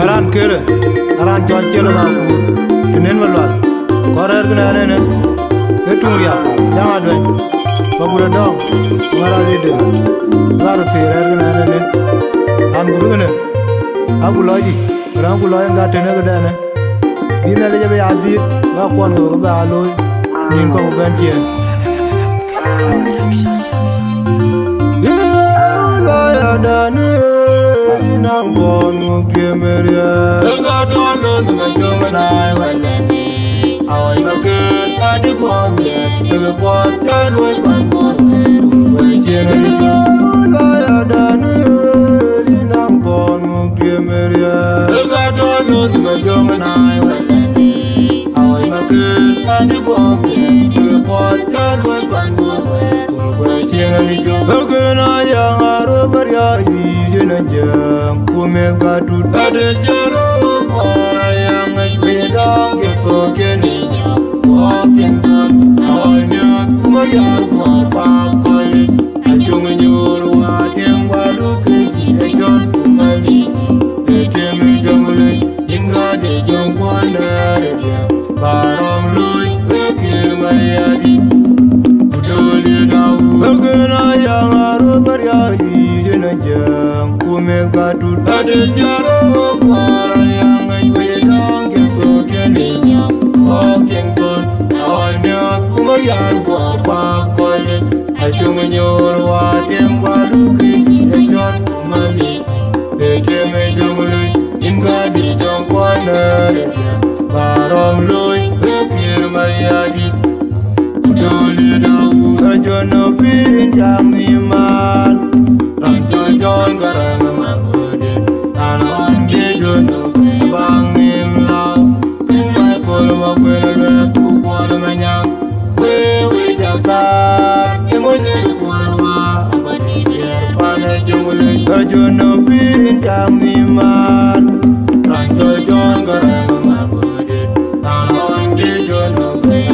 Aran kere, aran jual celo ngaku, tenen maluat. Korer kena nene, hitung dia, jangan deh. Babura dong, ngara jede, ngaru tirer kena nene. An guru kena, aku lagi, orang aku lagi nggak tenen kena nene. Bila leje be adir, nggak kuan nggak be aloi, nin kau benjen. Dane nang bonu kemeria ga dono zuma jomana walani awai makan adi bomye de botan wai bango wai jena la ya dane nang bonu kemeria ga dono zuma jomana walani awai makan adi bomye de botan wai bango wai jena ni jo gana yang Jang kumeka tu ada jero yang ngedang gitu kini walking down awalnya kumayar apa kali ajung nyuruh adem baru keji ejon kumali ejem jamule hingga de jongwana dia barang lui kekir mayadi kudoli dau kena yang aru beryai Jang kumeka tu ada jaro yang ngedang gitu kini walking down awalnya kumayar apa kali ajung nyuruh adem baru keji ejon kumali ejem jamule hingga di jongwana dia barang lui kekir mayadi kudoli dau kajono pinjam iman John garang mangode anon de jono bang imlau kumai kol ma kwelo ku kol manyang we jagat emone kulwa abadi pane jumule jono bintang iman ranto John garang mangode anon de jono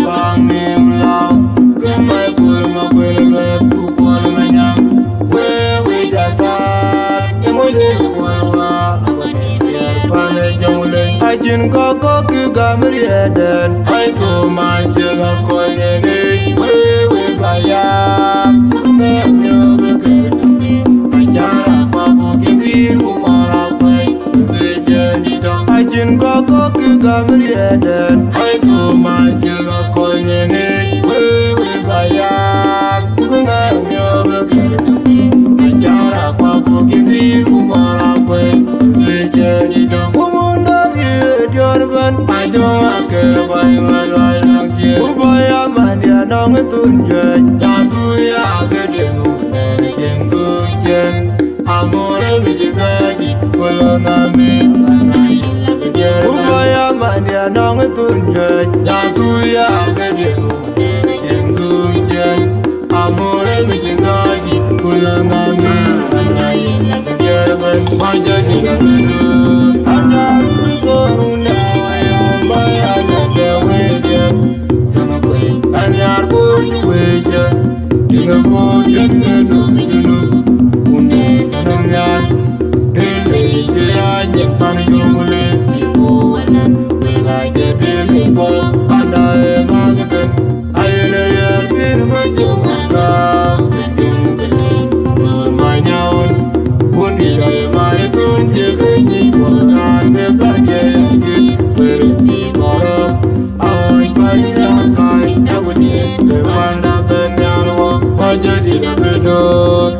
bang imlau kumai kol ma kwelo ku kol manyang Ajin koko ki gamri eden Ay ko manjega koyene Wewe bayak Kume nyobe kekembe Ajara pabu kibir umara kway Wewe jeni dong Ajin koko ki gamri eden Ay ko manjega koyene Wewe bayak Kume nyobe kekembe Ajara pabu kibir umara kway Wewe jeni dong I don't care about my life. Ubaya mania nong tunje, jaguya agedemu nengengu jen. Amore mijigadi, kolonami anai. Ubaya mania nong tunje, jaguya agedemu nengengu jen. Amore mijigadi, kolonami anai. Jerman majadi ngamenu, anda koruna. Anyar boju weja, dinga boju nenu nenu, une nanam yan, dele jaya nyepan yomule ibu wana, wega jebele bo, anda emagaken, ayele yakin majungasa, kejung kene, bermanyaun, undi gaya maitun jegenyi, bosan bekaje yakin, berhenti korok, awai bayi kai, jadi na bedo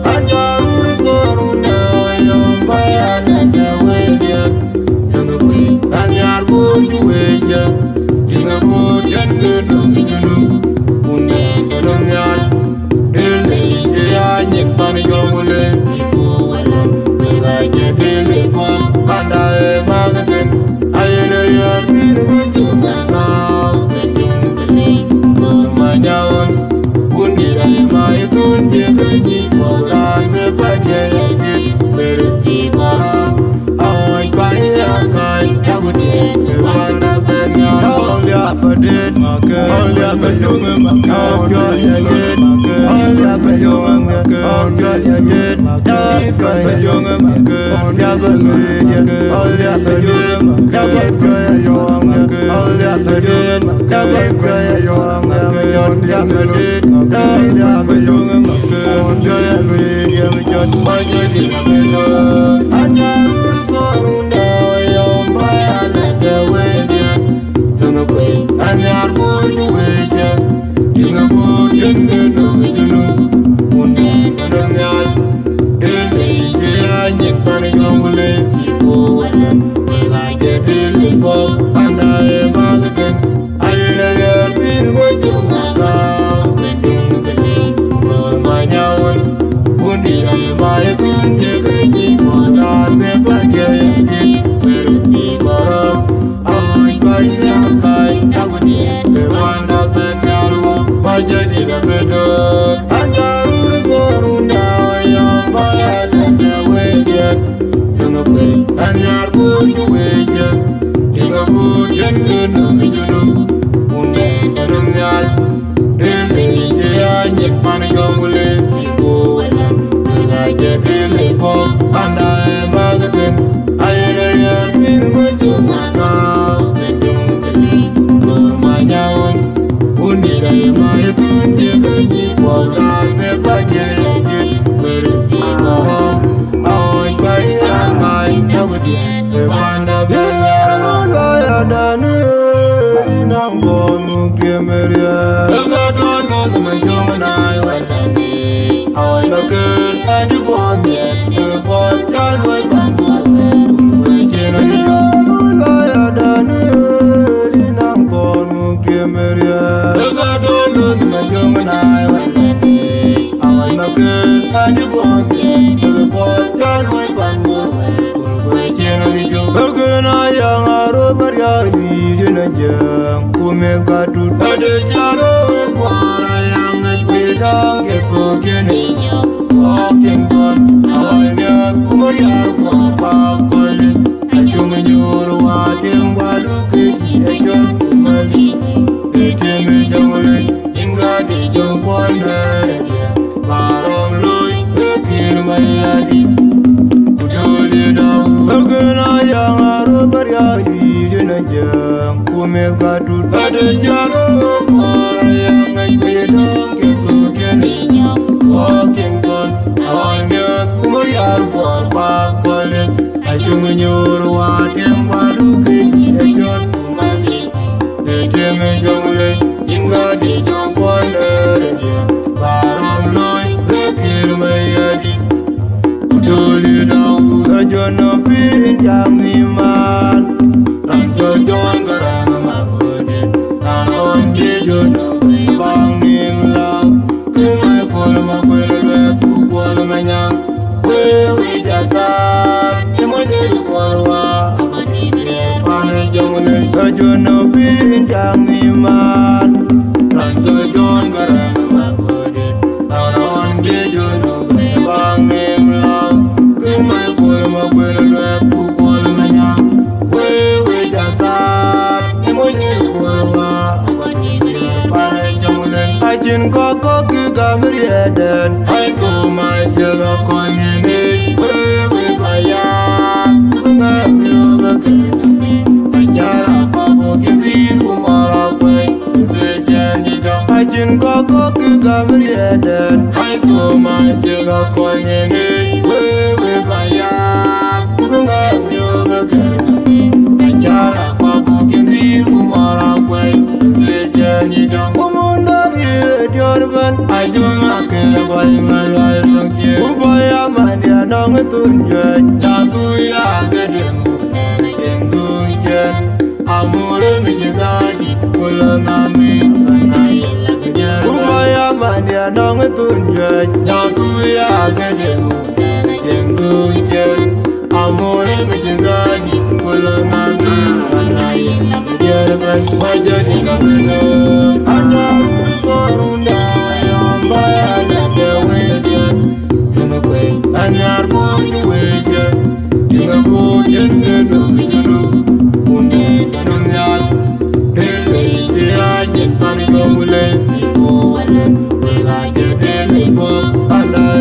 People, and I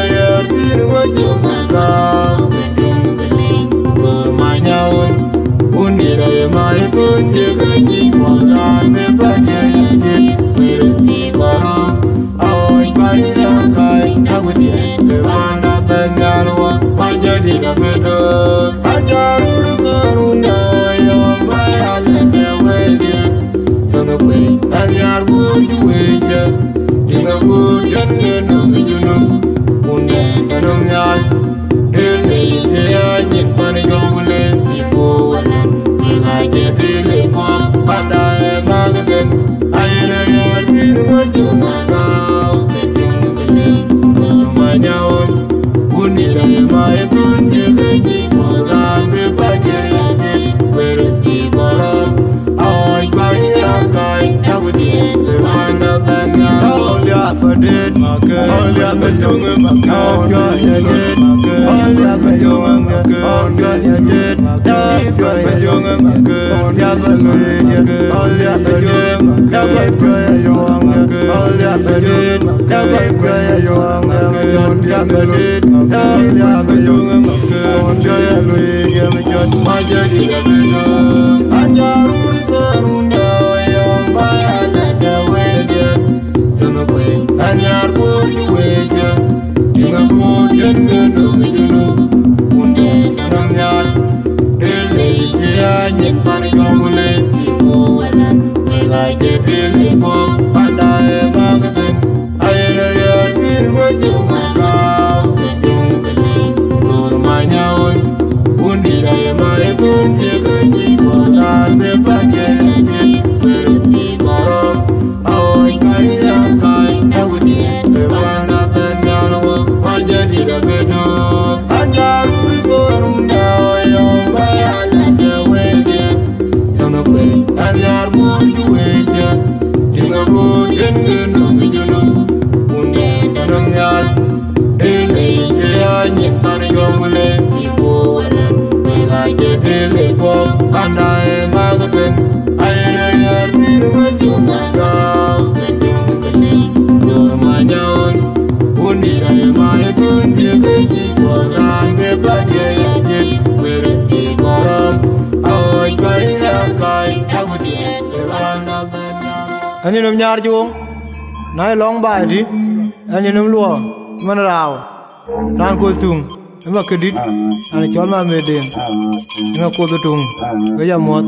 am Agudi, the one up and Yalwa, Pajadi, the Bedo, Pajaru, Karuna, your my island, the way, the Queen, and Yarwood, you wait, in a wood, and you know, Undan, and on Yal, Dilly, the Agent, Panagomule, people, and I get Billy Pop, and I am Magadan, I am a what you must now, the my own, wounded I my good, you was on the body, where it be gone. I buy a guy, I would be the one of the all your did, all your young, all your did, all your young, all your did, all your young, all your lady, all your young, all your young, all your did, all your young, and you're good to wait, you're a good you know, wounded and I'm not. Billy, the panic on the people, and I get Billy Bob, and I am Magadan. I am a year with you myself, and you go to my own. Wounded, I am a good you was on the body, where it be gone. And I am Magadan, I am a what you must have, and you go my own. Wounded, I am my good, you was on the body, where it be gone. I buy a guy, I would be the one of the and you know, Yarjung, Nai long by it, and you know, Law, Manarao, Ranko em mà credit anh chọn mà về tiền em mà cô tôi trùng bây giờ một